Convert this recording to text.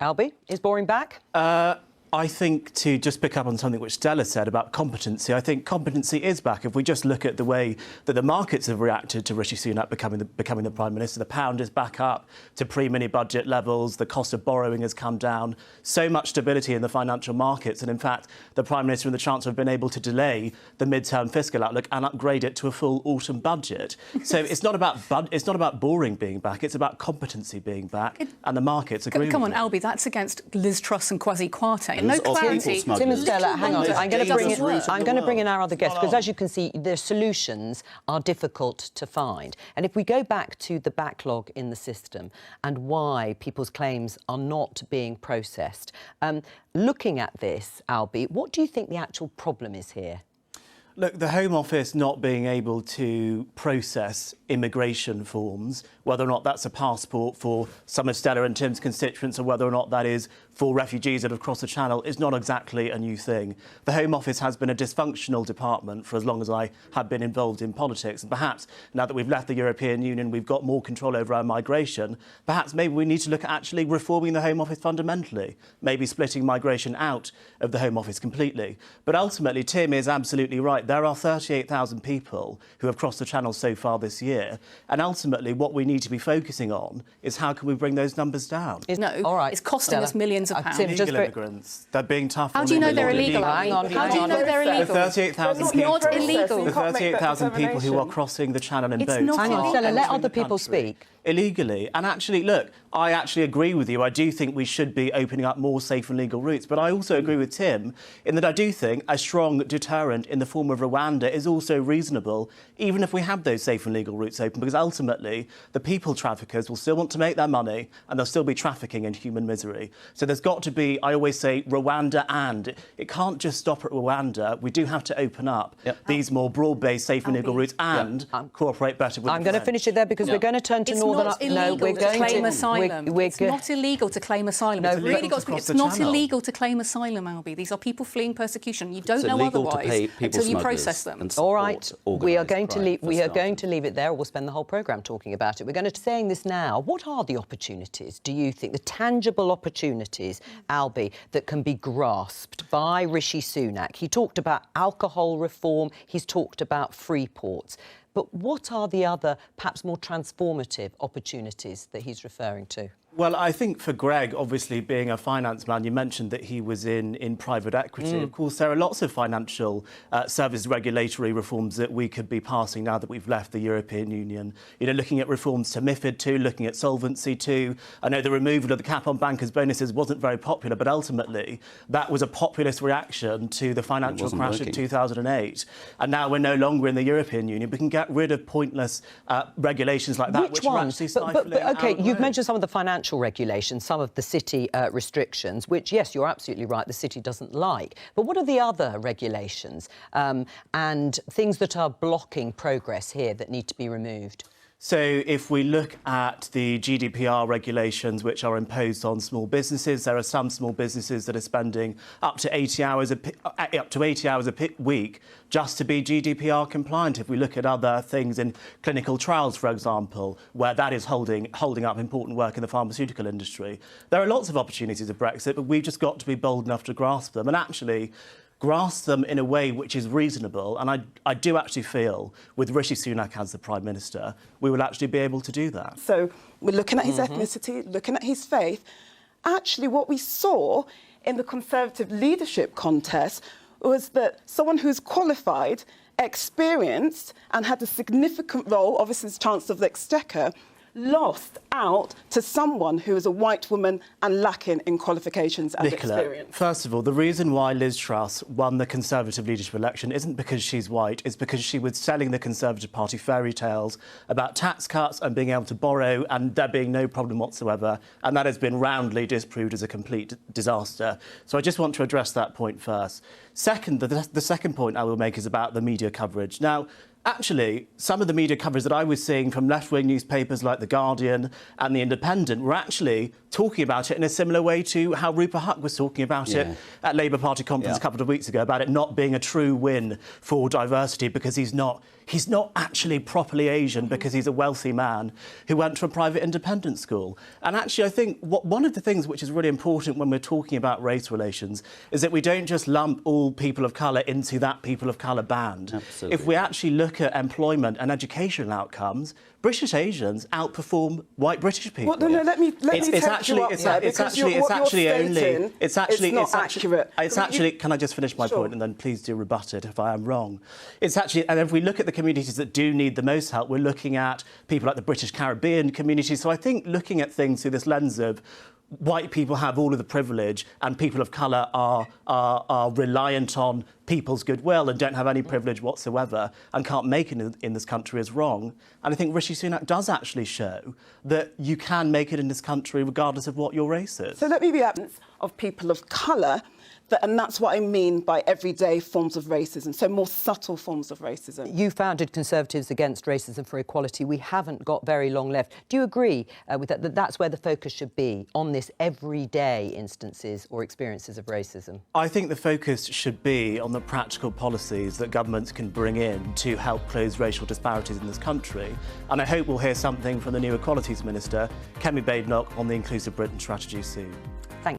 Albie, is boring back? I think, to just pick up on something which Stella said about competency, I think competency is back. If we just look at the way that the markets have reacted to Rishi Sunak becoming the Prime Minister, the pound is back up to pre-mini budget levels, the cost of borrowing has come down, so much stability in the financial markets, and in fact, the Prime Minister and the Chancellor have been able to delay the mid-term fiscal outlook and upgrade it to a full autumn budget. So it's not about boring being back, it's about competency being back, and the markets agree with Come on, it. Albie, that's against Liz Truss and Kwasi Kwarteng. No clarity. Tim and Stella, hang on. I'm going to bring in our other guest, because as you can see, the solutions are difficult to find. And if we go back to the backlog in the system and why people's claims are not being processed, looking at this, Albie, what do you think the actual problem is here? Look, the Home Office not being able to process immigration forms, whether or not that's a passport for some of Stella and Tim's constituents or whether or not that is for refugees that have crossed the Channel, is not exactly a new thing. The Home Office has been a dysfunctional department for as long as I have been involved in politics. And perhaps now that we've left the European Union, we've got more control over our migration, perhaps maybe we need to look at actually reforming the Home Office fundamentally, maybe splitting migration out of the Home Office completely. But ultimately, Tim is absolutely right. There are 38,000 people who have crossed the Channel so far this year. And ultimately, what we need to be focusing on is how can we bring those numbers down? It's costing us millions of pounds. Illegal immigrants, they're being tough. How do you know they're illegal? Hang on. How do you know they're illegal? The 38,000 people, not illegal. The 38,000 people who are crossing the Channel in boats. Hang on, Stella, let other people speak. Illegally. And actually, look, I actually agree with you. I do think we should be opening up more safe and legal routes. But I also agree with Tim in that I do think a strong deterrent in the form of Rwanda is also reasonable, even if we have those safe and legal routes open, because ultimately the people traffickers will still want to make their money and they'll still be trafficking in human misery. So there's got to be, I always say, Rwanda and. It can't just stop at Rwanda. We do have to open up these more broad-based safe and legal routes and cooperate better with I'm going to finish it there because we're going to turn to Northern... No, we're going to claim asylum. It's not illegal to claim asylum. It's not illegal to claim asylum, Albie. These are people fleeing persecution. You don't know otherwise until you process them. All right, we are going to leave it there. We'll spend the whole programme talking about it. We're going to saying this now. What are the opportunities, do you think, the tangible opportunities, Albie, that can be grasped by Rishi Sunak? He talked about alcohol reform. He's talked about free ports. But what are the other, perhaps more transformative opportunities that he's referring to? Well, I think for Greg, obviously, being a finance man, you mentioned that he was in private equity. Of course, there are lots of financial service regulatory reforms that we could be passing now that we've left the European Union. You know, looking at reforms to MiFID II, looking at Solvency II. I know the removal of the cap on bankers' bonuses wasn't very popular, but ultimately that was a populist reaction to the financial crash of 2008. And now we're no longer in the European Union. We can get rid of pointless regulations like that, which are actually stifling OK, you've mentioned some of the financial regulations, some of the city restrictions, which, yes, you're absolutely right, the city doesn't like. But what are the other regulations and things that are blocking progress here that need to be removed? So if we look at the GDPR regulations which are imposed on small businesses, there are some small businesses that are spending up to 80 hours a week just to be GDPR compliant. If we look at other things in clinical trials, for example, where that is holding up important work in the pharmaceutical industry, there are lots of opportunities of Brexit, but we've just got to be bold enough to grasp them and actually grasp them in a way which is reasonable. And I do actually feel, with Rishi Sunak as the Prime Minister, we will actually be able to do that. So we're looking at his ethnicity, looking at his faith. Actually, what we saw in the Conservative leadership contest was that someone who's qualified, experienced and had a significant role, obviously as Chancellor of the Exchequer, lost out to someone who is a white woman and lacking in qualifications and experience. First of all, the reason why Liz Truss won the Conservative leadership election isn't because she's white, it's because she was selling the Conservative Party fairy tales about tax cuts and being able to borrow and there being no problem whatsoever, and that has been roundly disproved as a complete disaster. So I just want to address that point first. Second, the second point I will make is about the media coverage. Now, actually, some of the media coverage that I was seeing from left-wing newspapers like The Guardian and The Independent were actually talking about it in a similar way to how Rupert Huck was talking about it at Labour Party conference a couple of weeks ago, about it not being a true win for diversity because he's not actually properly Asian because he's a wealthy man who went to a private independent school. And actually, I think one of the things which is really important when we're talking about race relations is that we don't just lump all people of colour into that people of colour band. Absolutely. If we actually look at employment and educational outcomes, British Asians outperform white British people. Well, no, let me It's actually. Can I just finish my point and then please do rebut it if I am wrong? It's actually, and if we look at the communities that do need the most help, we're looking at people like the British Caribbean community. So I think looking at things through this lens of white people have all of the privilege and people of colour are reliant on people's goodwill and don't have any privilege whatsoever and can't make it in this country is wrong. And I think Rishi Sunak does actually show that you can make it in this country regardless of what your race is. So let me be absence of people of colour, and that's what I mean by everyday forms of racism, so more subtle forms of racism. You founded Conservatives Against Racism for Equality. We haven't got very long left. Do you agree with that that's where the focus should be, on this everyday instances or experiences of racism? I think the focus should be on the practical policies that governments can bring in to help close racial disparities in this country. And I hope we'll hear something from the new Equalities Minister, Kemi Badenoch, on the Inclusive Britain strategy soon.